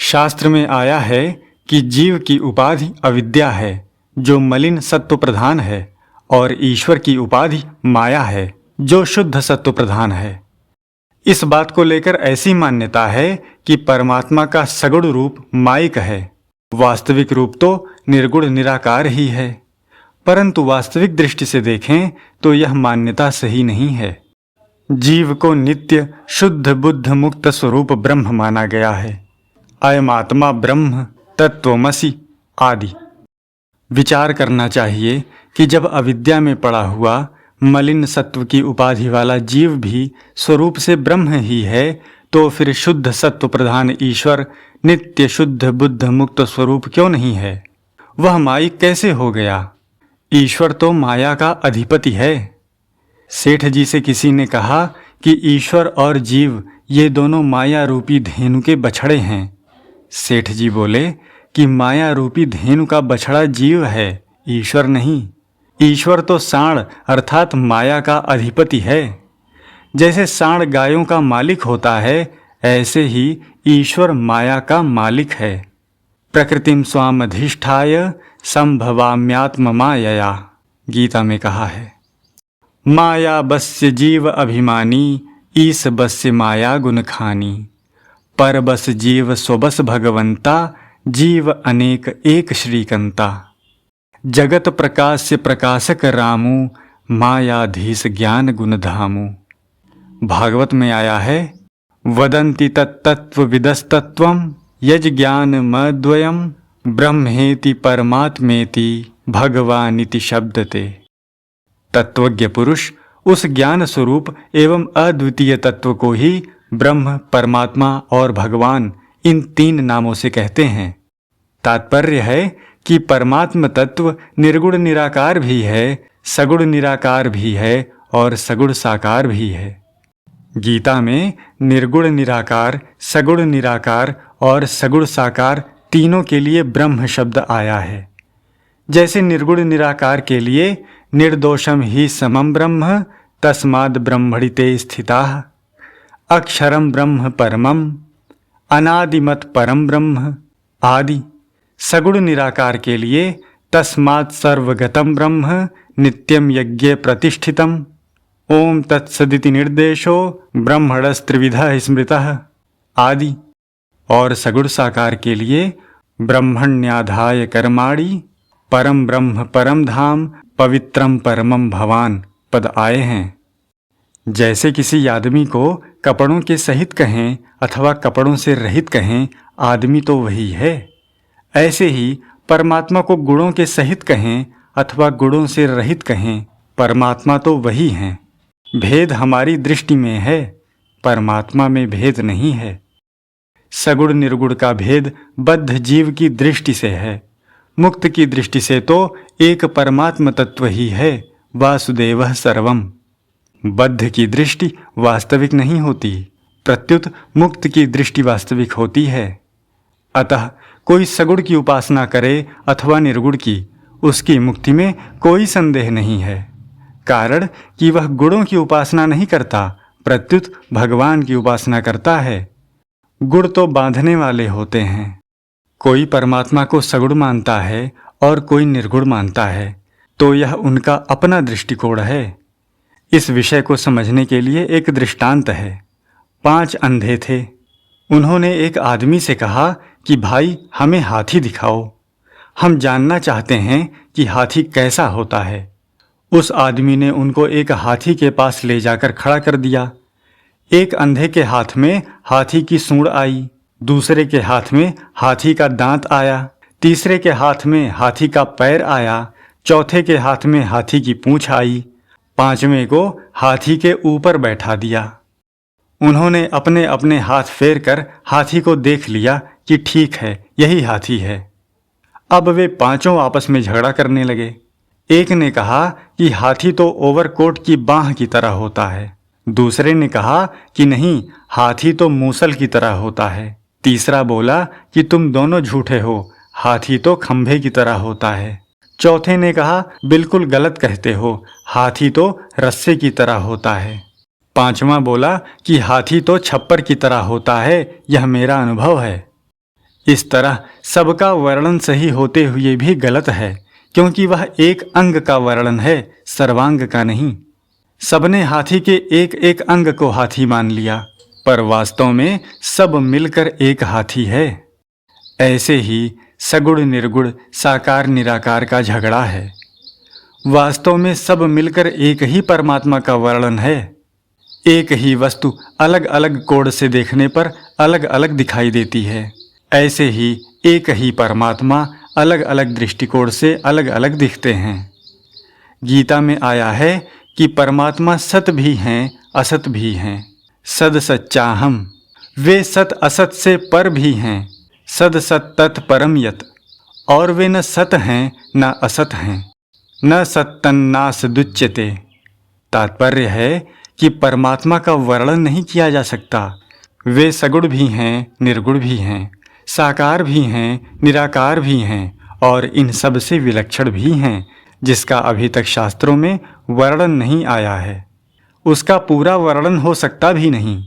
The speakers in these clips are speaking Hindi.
शास्त्र में आया है कि जीव की उपाधि अविद्या है जो मलिन सत्व प्रधान है, और ईश्वर की उपाधि माया है जो शुद्ध सत्व प्रधान है। इस बात को लेकर ऐसी मान्यता है कि परमात्मा का सगुण रूप माइक है, वास्तविक रूप तो निर्गुण निराकार ही है। परंतु वास्तविक दृष्टि से देखें तो यह मान्यता सही नहीं है। जीव को नित्य शुद्ध बुद्ध मुक्त स्वरूप ब्रह्म माना गया है। अयमात्मा ब्रह्म तत्वमसि आदि। विचार करना चाहिए कि जब अविद्या में पड़ा हुआ मलिन सत्व की उपाधि वाला जीव भी स्वरूप से ब्रह्म ही है, तो फिर शुद्ध सत्व प्रधान ईश्वर नित्य शुद्ध बुद्ध मुक्त स्वरूप क्यों नहीं है? वह माइक कैसे हो गया? ईश्वर तो माया का अधिपति है। सेठ जी से किसी ने कहा कि ईश्वर और जीव ये दोनों माया रूपी धेनु के बछड़े हैं। सेठ जी बोले कि माया रूपी धेनु का बछड़ा जीव है, ईश्वर नहीं। ईश्वर तो साँड़ अर्थात माया का अधिपति है। जैसे साँड़ गायों का मालिक होता है, ऐसे ही ईश्वर माया का मालिक है। प्रकृतिम स्वामधिष्ठाय संभवाम्यात्म मायया, गीता में कहा है। माया बस्य जीव अभिमानी, ईस बस्य माया गुण खानी। पर बस जीव स्वबस भगवंता, जीव अनेक एक श्रीकंता। जगत प्रकाश्य प्रकाशक रामू, मायाधीश ज्ञान गुण धामू। भागवत में आया है, वदन्ति तत्तत्व विदस्तत्वम यज ज्ञान मद्वयम ब्रह्मेति परमात्मेति भगवानिति शब्दते। तत्वज्ञ पुरुष उस ज्ञान स्वरूप एवं अद्वितीय तत्व को ही ब्रह्म, परमात्मा और भगवान इन तीन नामों से कहते हैं। तात्पर्य है कि परमात्म तत्व निर्गुण निराकार भी है, सगुण निराकार भी है और सगुण साकार भी है। गीता में निर्गुण निराकार, सगुण निराकार और सगुण साकार तीनों के लिए ब्रह्म शब्द आया है। जैसे निर्गुण निराकार के लिए निर्दोषम ही समम ब्रह्म तस्माद् ब्रह्मणि ते स्थिताः, अक्षरम ब्रह्म परमम अनादिमत परम ब्रह्म आदि। सगुण निराकार के लिए तस्मात् सर्वगतम ब्रह्म नित्यम यज्ञे प्रतिष्ठितम, ओम तत्सदिति निर्देशो ब्रह्मणस्त्रिविधः स्मृतः आदि। और सगुण साकार के लिए ब्रह्मण्याधाय कर्माणि परम ब्रह्म परम धाम पवित्रम परमम भवान पद आए हैं। जैसे किसी आदमी को कपड़ों के सहित कहें अथवा कपड़ों से रहित कहें, आदमी तो वही है। ऐसे ही परमात्मा को गुणों के सहित कहें अथवा गुणों से रहित कहें, परमात्मा तो वही हैं। भेद हमारी दृष्टि में है, परमात्मा में भेद नहीं है। सगुण निर्गुण का भेद बद्ध जीव की दृष्टि से है, मुक्त की दृष्टि से तो एक परमात्म तत्व ही है, वासुदेवः सर्वम। बद्ध की दृष्टि वास्तविक नहीं होती, प्रत्युत मुक्त की दृष्टि वास्तविक होती है। अतः कोई सगुण की उपासना करे अथवा निर्गुण की, उसकी मुक्ति में कोई संदेह नहीं है। कारण कि वह गुणों की उपासना नहीं करता, प्रत्युत भगवान की उपासना करता है। गुण तो बांधने वाले होते हैं। कोई परमात्मा को सगुण मानता है और कोई निर्गुण मानता है, तो यह उनका अपना दृष्टिकोण है। इस विषय को समझने के लिए एक दृष्टांत है। 5 अंधे थे। उन्होंने एक आदमी से कहा कि भाई हमें हाथी दिखाओ, हम जानना चाहते हैं कि हाथी कैसा होता है। उस आदमी ने उनको एक हाथी के पास ले जाकर खड़ा कर दिया। एक अंधे के हाथ में हाथी की सूंड आई, दूसरे के हाथ में हाथी का दांत आया, तीसरे के हाथ में हाथी का पैर आया, चौथे के हाथ में हाथी की पूंछ आई, 5वें को हाथी के ऊपर बैठा दिया। उन्होंने अपने अपने हाथ फेर कर हाथी को देख लिया कि ठीक है, यही हाथी है। अब वे 5 आपस में झगड़ा करने लगे। एक ने कहा कि हाथी तो ओवरकोट की बाँह की तरह होता है, दूसरे ने कहा कि नहीं, हाथी तो मूसल की तरह होता है, तीसरा बोला कि तुम दोनों झूठे हो, हाथी तो खंभे की तरह होता है, चौथे ने कहा बिल्कुल गलत कहते हो, हाथी तो रस्से की तरह होता है, 5वां बोला कि हाथी तो छप्पर की तरह होता है, यह मेरा अनुभव है। इस तरह सबका वर्णन सही होते हुए भी गलत है, क्योंकि वह एक अंग का वर्णन है, सर्वांग का नहीं। सबने हाथी के एक एक अंग को हाथी मान लिया, पर वास्तव में सब मिलकर एक हाथी है। ऐसे ही सगुण निर्गुण साकार निराकार का झगड़ा है। वास्तव में सब मिलकर एक ही परमात्मा का वर्णन है। एक ही वस्तु अलग अलग कोण से देखने पर अलग अलग दिखाई देती है। ऐसे ही एक ही परमात्मा अलग अलग दृष्टिकोण से अलग अलग दिखते हैं। गीता में आया है कि परमात्मा सत भी हैं, असत भी हैं। सद सच्चाहम, वे सत असत से पर भी हैं। सद सत तत् परम यत, और वे न सत हैं न असत हैं। न सत्तन्नास दुच्यते। तात्पर्य है कि परमात्मा का वर्णन नहीं किया जा सकता। वे सगुण भी हैं, निर्गुण भी हैं, साकार भी हैं, निराकार भी हैं, और इन सब से विलक्षण भी हैं, जिसका अभी तक शास्त्रों में वर्णन नहीं आया है। उसका पूरा वर्णन हो सकता भी नहीं।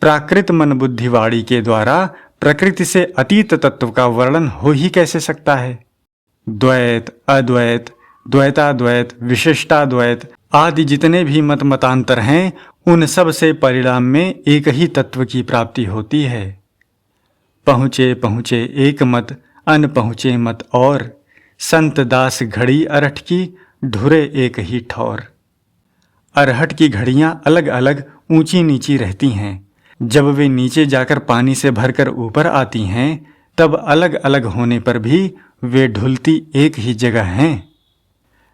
प्राकृत मन बुद्धिवाणी के द्वारा प्रकृति से अतीत तत्व का वर्णन हो ही कैसे सकता है। द्वैत, अद्वैत, द्वैताद्वैत, विशिष्टाद्वैत आदि जितने भी मत मतांतर हैं, उन सब से परिणाम में एक ही तत्व की प्राप्ति होती है। पहुँचे पहुँचे एक मत, अन पहुँचे मत और। संत दास घड़ी अरहट की, ढुरे एक ही ठौर। अरहट की घड़ियाँ अलग अलग ऊंची नीची रहती हैं। जब वे नीचे जाकर पानी से भरकर ऊपर आती हैं, तब अलग अलग होने पर भी वे ढुलती एक ही जगह हैं।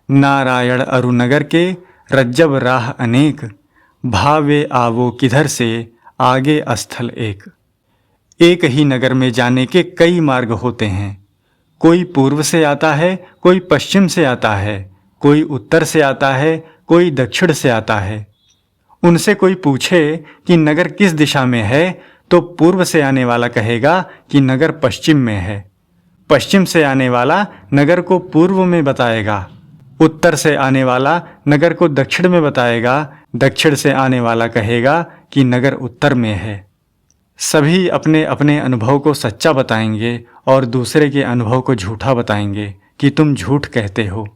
नारायण अरुनगर के रज्जब राह अनेक, भावे आवो किधर से, आगे स्थल एक। एक ही नगर में जाने के कई मार्ग होते हैं। कोई पूर्व से आता है, कोई पश्चिम से आता है, कोई उत्तर से आता है, कोई दक्षिण से आता है। उनसे कोई पूछे कि नगर किस दिशा में है, तो पूर्व से आने वाला कहेगा कि नगर पश्चिम में है। पश्चिम से आने वाला नगर को पूर्व में बताएगा। उत्तर से आने वाला नगर को दक्षिण में बताएगा। दक्षिण से आने वाला कहेगा कि नगर उत्तर में है। सभी अपने अपने अनुभव को सच्चा बताएंगे और दूसरे के अनुभव को झूठा बताएंगे कि तुम झूठ कहते हो,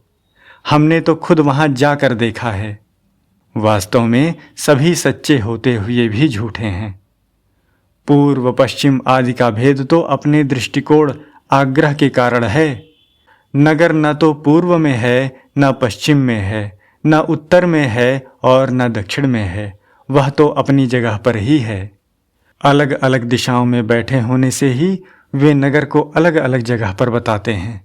हमने तो खुद वहां जाकर देखा है। वास्तव में सभी सच्चे होते हुए भी झूठे हैं। पूर्व पश्चिम आदि का भेद तो अपने दृष्टिकोण आग्रह के कारण है। नगर न तो पूर्व में है, न पश्चिम में है, न उत्तर में है और न दक्षिण में है। वह तो अपनी जगह पर ही है। अलग अलग दिशाओं में बैठे होने से ही वे नगर को अलग अलग जगह पर बताते हैं।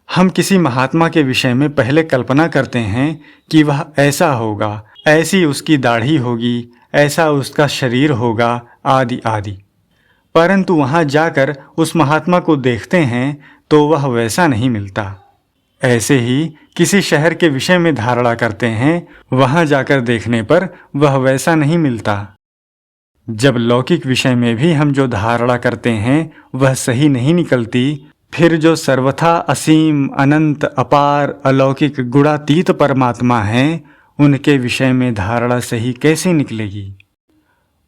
हम किसी महात्मा के विषय में पहले कल्पना करते हैं कि वह ऐसा होगा, ऐसी उसकी दाढ़ी होगी, ऐसा उसका शरीर होगा, आदि आदि। परंतु वहां जाकर उस महात्मा को देखते हैं तो वह वैसा नहीं मिलता। ऐसे ही किसी शहर के विषय में धारणा करते हैं, वहां जाकर देखने पर वह वैसा नहीं मिलता। जब लौकिक विषय में भी हम जो धारणा करते हैं वह सही नहीं निकलती, फिर जो सर्वथा असीम, अनंत, अपार, अलौकिक, गुणातीत परमात्मा हैं, उनके विषय में धारणा सही कैसे निकलेगी।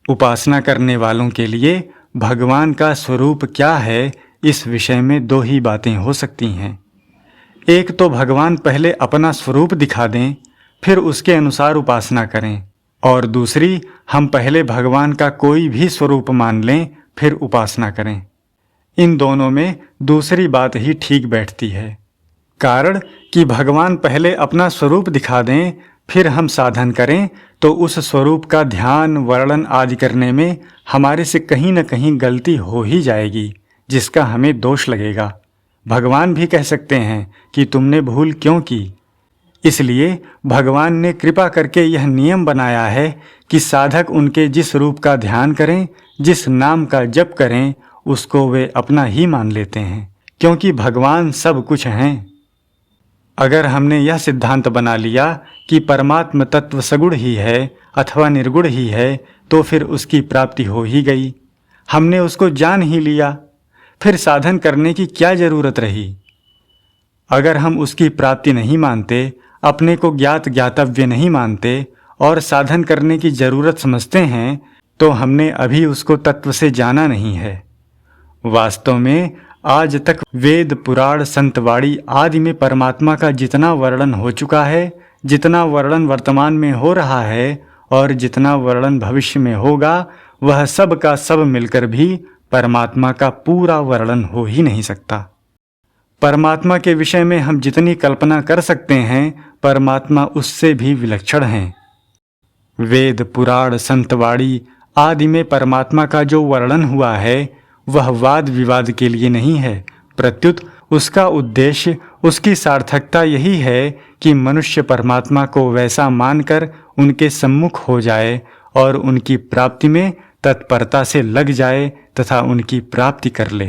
उपासना करने वालों के लिए भगवान का स्वरूप क्या है, इस विषय में दो ही बातें हो सकती हैं। एक तो भगवान पहले अपना स्वरूप दिखा दें, फिर उसके अनुसार उपासना करें, और दूसरी हम पहले भगवान का कोई भी स्वरूप मान लें, फिर उपासना करें। इन दोनों में दूसरी बात ही ठीक बैठती है। कारण कि भगवान पहले अपना स्वरूप दिखा दें, फिर हम साधन करें, तो उस स्वरूप का ध्यान, वर्णन आदि करने में हमारे से कहीं न कहीं गलती हो ही जाएगी, जिसका हमें दोष लगेगा। भगवान भी कह सकते हैं कि तुमने भूल क्यों की। इसलिए भगवान ने कृपा करके यह नियम बनाया है कि साधक उनके जिस रूप का ध्यान करें, जिस नाम का जप करें, उसको वे अपना ही मान लेते हैं, क्योंकि भगवान सब कुछ हैं। अगर हमने यह सिद्धांत बना लिया कि परमात्म तत्व सगुण ही है अथवा निर्गुण ही है, तो फिर उसकी प्राप्ति हो ही गई। हमने उसको जान ही लिया, फिर साधन करने की क्या जरूरत रही। अगर हम उसकी प्राप्ति नहीं मानते, अपने को ज्ञात ज्ञातव्य नहीं मानते और साधन करने की जरूरत समझते हैं, तो हमने अभी उसको तत्व से जाना नहीं है। वास्तव में आज तक वेद, पुराण, संतवाणी आदि में परमात्मा का जितना वर्णन हो चुका है, जितना वर्णन वर्तमान में हो रहा है और जितना वर्णन भविष्य में होगा, वह सब का सब मिलकर भी परमात्मा का पूरा वर्णन हो ही नहीं सकता। परमात्मा के विषय में हम जितनी कल्पना कर सकते हैं, परमात्मा उससे भी विलक्षण हैं। वेद, पुराण, संतवाणी आदि में परमात्मा का जो वर्णन हुआ है वह वाद विवाद के लिए नहीं है, प्रत्युत उसका उद्देश्य, उसकी सार्थकता यही है कि मनुष्य परमात्मा को वैसा मानकर उनके सम्मुख हो जाए और उनकी प्राप्ति में तत्परता से लग जाए तथा उनकी प्राप्ति कर ले।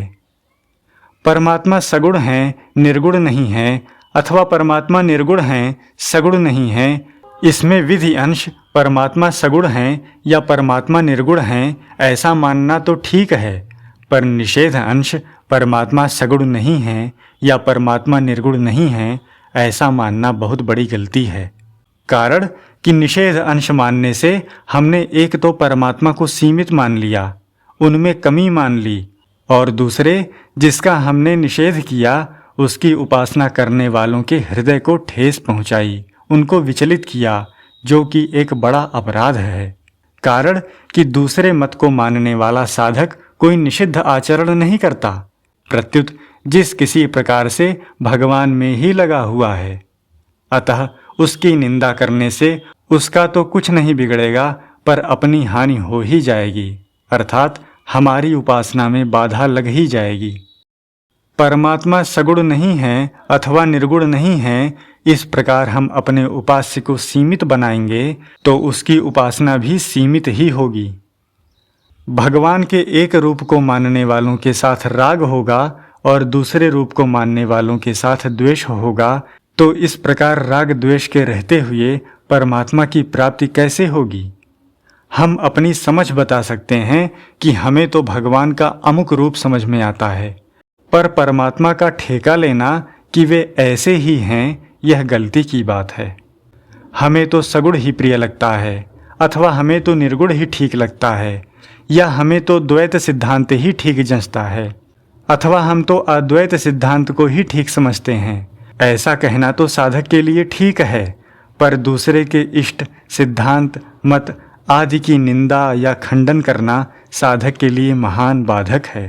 परमात्मा सगुण हैं, निर्गुण नहीं हैं, अथवा परमात्मा निर्गुण हैं, सगुण नहीं हैं, इसमें विधि अंश परमात्मा सगुण हैं या परमात्मा निर्गुण हैं ऐसा मानना तो ठीक है, पर निषेध अंश परमात्मा सगुण नहीं है या परमात्मा निर्गुण नहीं है ऐसा मानना बहुत बड़ी गलती है। कारण कि निषेध अंश मानने से हमने एक तो परमात्मा को सीमित मान लिया, उनमें कमी मान ली, और दूसरे जिसका हमने निषेध किया उसकी उपासना करने वालों के हृदय को ठेस पहुंचाई, उनको विचलित किया, जो कि एक बड़ा अपराध है। कारण कि दूसरे मत को मानने वाला साधक कोई निषिद्ध आचरण नहीं करता, प्रत्युत जिस किसी प्रकार से भगवान में ही लगा हुआ है, अतः उसकी निंदा करने से उसका तो कुछ नहीं बिगड़ेगा पर अपनी हानि हो ही जाएगी, अर्थात हमारी उपासना में बाधा लग ही जाएगी। परमात्मा सगुण नहीं है अथवा निर्गुण नहीं है, इस प्रकार हम अपने उपास्य को सीमित बनाएंगे तो उसकी उपासना भी सीमित ही होगी। भगवान के एक रूप को मानने वालों के साथ राग होगा और दूसरे रूप को मानने वालों के साथ द्वेष होगा, तो इस प्रकार राग द्वेष के रहते हुए परमात्मा की प्राप्ति कैसे होगी? हम अपनी समझ बता सकते हैं कि हमें तो भगवान का अमुक रूप समझ में आता है, पर परमात्मा का ठेका लेना कि वे ऐसे ही हैं, यह गलती की बात है। हमें तो सगुण ही प्रिय लगता है, अथवा हमें तो निर्गुण ही ठीक लगता है, या हमें तो द्वैत सिद्धांत ही ठीक जंचता है, अथवा हम तो अद्वैत सिद्धांत को ही ठीक समझते हैं। ऐसा कहना तो साधक के लिए ठीक है, पर दूसरे के इष्ट, सिद्धांत, मत आदि की निंदा या खंडन करना साधक के लिए महान बाधक है।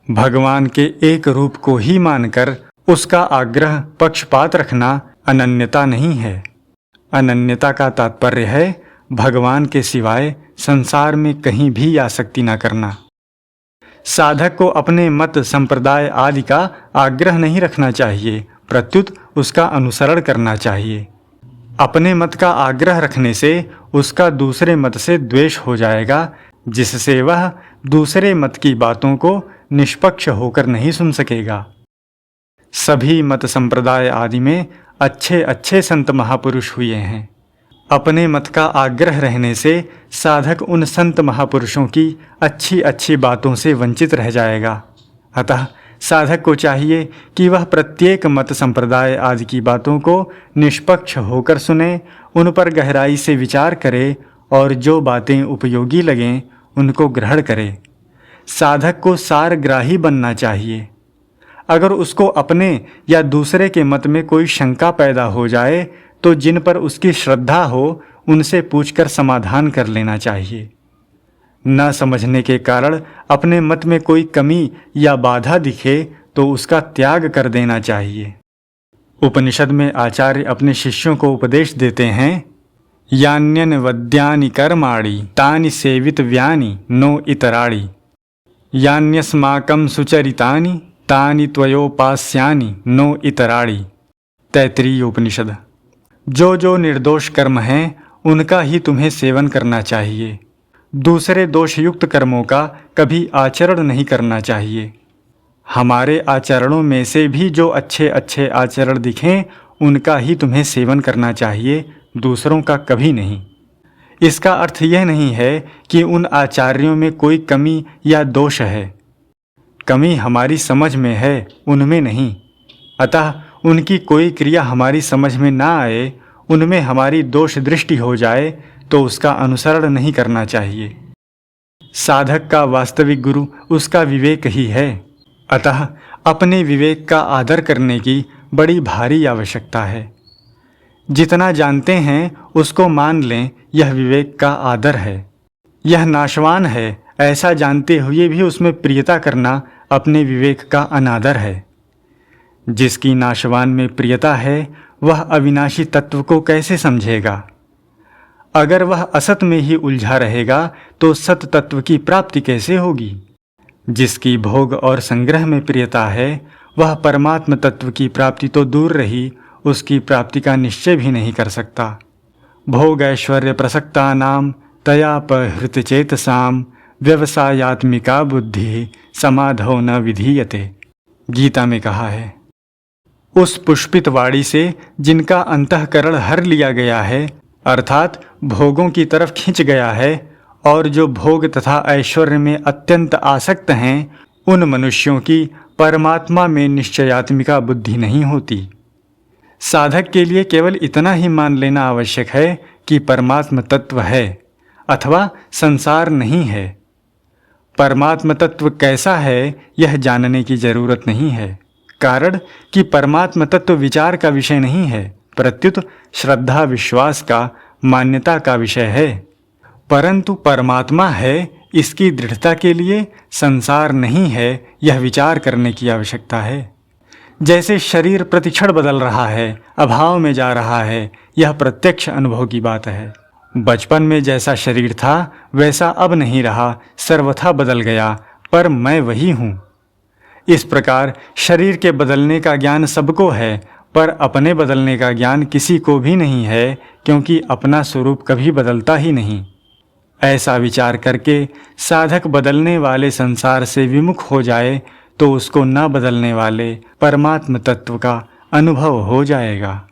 भगवान के एक रूप को ही मानकर उसका आग्रह, पक्षपात रखना अनन्यता नहीं है। अनन्यता का तात्पर्य है भगवान के सिवाय संसार में कहीं भी आसक्ति न करना। साधक को अपने मत, संप्रदाय आदि का आग्रह नहीं रखना चाहिए, प्रत्युत उसका अनुसरण करना चाहिए। अपने मत का आग्रह रखने से उसका दूसरे मत से द्वेष हो जाएगा, जिससे वह दूसरे मत की बातों को निष्पक्ष होकर नहीं सुन सकेगा। सभी मत संप्रदाय आदि में अच्छे अच्छे संत महापुरुष हुए हैं। अपने मत का आग्रह रहने से साधक उन संत महापुरुषों की अच्छी अच्छी बातों से वंचित रह जाएगा। अतः साधक को चाहिए कि वह प्रत्येक मत संप्रदाय आदि की बातों को निष्पक्ष होकर सुने, उन पर गहराई से विचार करे और जो बातें उपयोगी लगें उनको ग्रहण करे। साधक को सारग्राही बनना चाहिए। अगर उसको अपने या दूसरे के मत में कोई शंका पैदा हो जाए तो जिन पर उसकी श्रद्धा हो उनसे पूछकर समाधान कर लेना चाहिए। न समझने के कारण अपने मत में कोई कमी या बाधा दिखे तो उसका त्याग कर देना चाहिए। उपनिषद में आचार्य अपने शिष्यों को उपदेश देते हैं, यान्यन वद्यानि कर्माणि तानि सेवितव्यानि नो इतराणि, यान्यस्माकं सुचरितानि तानि त्वयोपास्यानि नो इतराणि। तैत्तिरीय उपनिषद। जो निर्दोष कर्म हैं उनका ही तुम्हें सेवन करना चाहिए। दूसरे दोषयुक्त कर्मों का कभी आचरण नहीं करना चाहिए। हमारे आचरणों में से भी जो अच्छे अच्छे आचरण दिखें उनका ही तुम्हें सेवन करना चाहिए, दूसरों का कभी नहीं। इसका अर्थ यह नहीं है कि उन आचार्यों में कोई कमी या दोष है। कमी हमारी समझ में है, उनमें नहीं। अतः उनकी कोई क्रिया हमारी समझ में ना आए, उनमें हमारी दोष दृष्टि हो जाए तो उसका अनुसरण नहीं करना चाहिए। साधक का वास्तविक गुरु उसका विवेक ही है। अतः अपने विवेक का आदर करने की बड़ी भारी आवश्यकता है। जितना जानते हैं उसको मान लें, यह विवेक का आदर है। यह नाशवान है ऐसा जानते हुए भी उसमें प्रियता करना अपने विवेक का अनादर है। जिसकी नाशवान में प्रियता है वह अविनाशी तत्व को कैसे समझेगा? अगर वह असत में ही उलझा रहेगा तो सत तत्व की प्राप्ति कैसे होगी? जिसकी भोग और संग्रह में प्रियता है वह परमात्म तत्व की प्राप्ति तो दूर रही, उसकी प्राप्ति का निश्चय भी नहीं कर सकता। भोग ऐश्वर्य प्रसक्ता नाम तयापहृत चेतसाम व्यवसायात्मिका बुद्धि समाधो न विधीयते। गीता में कहा है, उस पुष्पित वाड़ी से जिनका अंतःकरण हर लिया गया है, अर्थात भोगों की तरफ खिंच गया है, और जो भोग तथा ऐश्वर्य में अत्यंत आसक्त हैं, उन मनुष्यों की परमात्मा में निश्चयात्मिका बुद्धि नहीं होती। साधक के लिए केवल इतना ही मान लेना आवश्यक है कि परमात्म तत्व है अथवा संसार नहीं है। परमात्म तत्व कैसा है यह जानने की जरूरत नहीं है, कारण कि परमात्म तत्व विचार का विषय नहीं है, प्रत्युत श्रद्धा विश्वास का, मान्यता का विषय है। परंतु परमात्मा है इसकी दृढ़ता के लिए संसार नहीं है यह विचार करने की आवश्यकता है। जैसे शरीर प्रतिक्षण बदल रहा है, अभाव में जा रहा है, यह प्रत्यक्ष अनुभव की बात है। बचपन में जैसा शरीर था वैसा अब नहीं रहा, सर्वथा बदल गया, पर मैं वही हूँ। इस प्रकार शरीर के बदलने का ज्ञान सबको है, पर अपने बदलने का ज्ञान किसी को भी नहीं है, क्योंकि अपना स्वरूप कभी बदलता ही नहीं। ऐसा विचार करके साधक बदलने वाले संसार से विमुख हो जाए तो उसको न बदलने वाले परमात्म तत्व का अनुभव हो जाएगा।